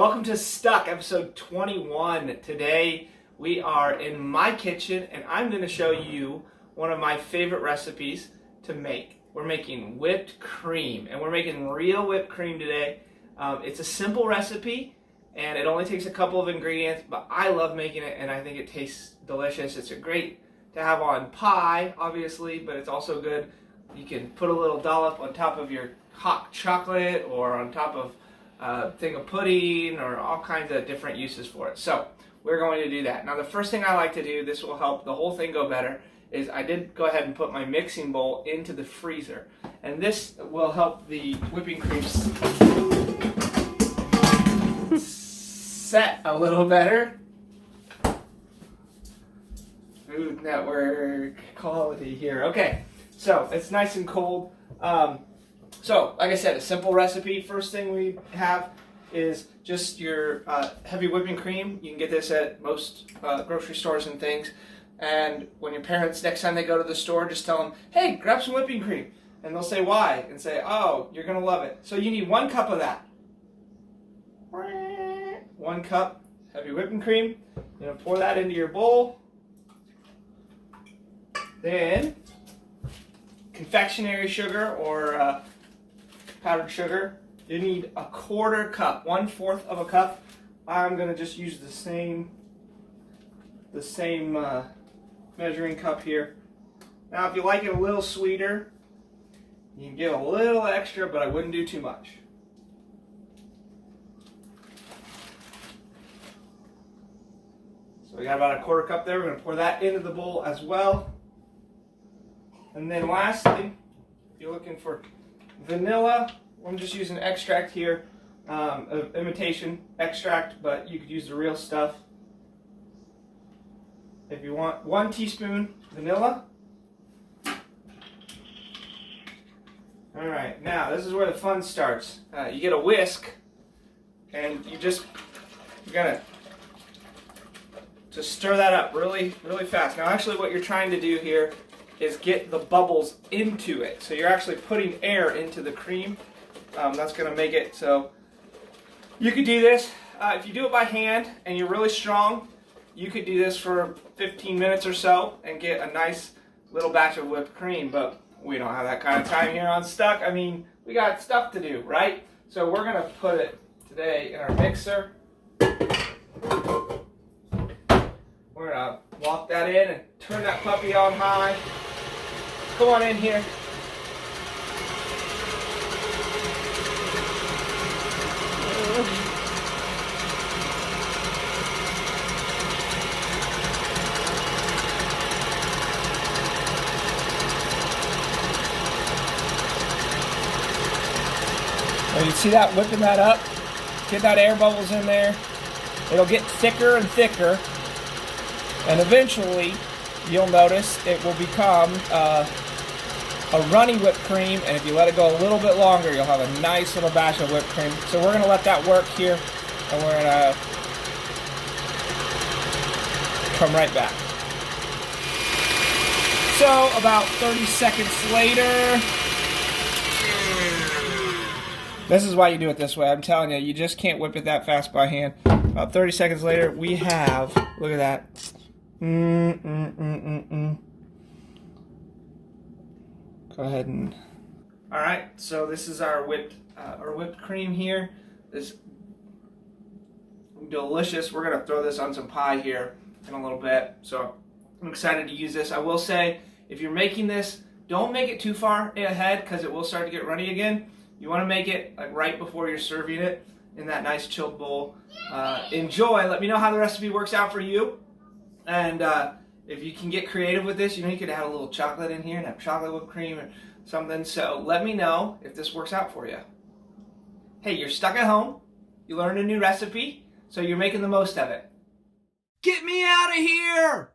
Welcome to Stuck, episode 21. Today we are in my kitchen and I'm going to show you one of my favorite recipes to make. We're making whipped cream and we're making real whipped cream today. It's a simple recipe and it only takes a couple of ingredients, but I love making it and I think it tastes delicious. It's great to have on pie, obviously, but it's also good. You can put a little dollop on top of your hot chocolate or on top of a thing of pudding or all kinds of different uses for it. So we're going to do that. Now the first thing I like to do, this will help the whole thing go better, is I did go ahead and put my mixing bowl into the freezer. And this will help the whipping cream set a little better. Food Network quality here. Okay, so it's nice and cold. So, like I said, a simple recipe. First thing we have is just your heavy whipping cream. You can get this at most grocery stores and things. And when your parents, next time they go to the store, just tell them, hey, grab some whipping cream. And they'll say, why? And say, oh, you're going to love it. So you need 1 cup of that. 1 cup heavy whipping cream. You're going to pour that into your bowl. Then confectionery sugar or powdered sugar. You need a 1/4 cup, 1/4 of a cup. I'm going to just use the same measuring cup here. Now, if you like it a little sweeter, you can give a little extra, but I wouldn't do too much. So we got about a 1/4 cup there. We're going to pour that into the bowl as well. And then lastly, if you're looking for vanilla, I'm just using extract here, of imitation extract, but you could use the real stuff. If you want 1 teaspoon vanilla. All right, now this is where the fun starts. You get a whisk, and you're gonna just stir that up really fast. Now, actually, what you're trying to do here is get the bubbles into it. So you're actually putting air into the cream. That's going to make it so you could do this. If you do it by hand and you're really strong, you could do this for 15 minutes or so and get a nice little batch of whipped cream. But we don't have that kind of time here on Stuck. I mean, we got stuff to do, right? So we're going to put it today in our mixer. We're going to walk that in and turn that puppy on high. Come on in here. Well, you see that, whipping that up? Get that air bubbles in there. It'll get thicker and thicker. And eventually, you'll notice it will become a runny whipped cream, and if you let it go a little bit longer, you'll have a nice little batch of whipped cream. So we're going to let that work here, and we're going to come right back. So about 30 seconds later, this is why you do it this way. I'm telling you, you just can't whip it that fast by hand. About 30 seconds later, we have, look at that. Go ahead and. All right, so this is our whipped cream here. This delicious. We're gonna throw this on some pie here in a little bit. So I'm excited to use this. I will say, if you're making this, don't make it too far ahead because it will start to get runny again. You want to make it like right before you're serving it in that nice chilled bowl. Enjoy. Let me know how the recipe works out for you. And if you can get creative with this, you know, you could add a little chocolate in here and have chocolate whipped cream or something. So let me know if this works out for you. Hey, you're stuck at home. You learned a new recipe, so you're making the most of it. Get me out of here!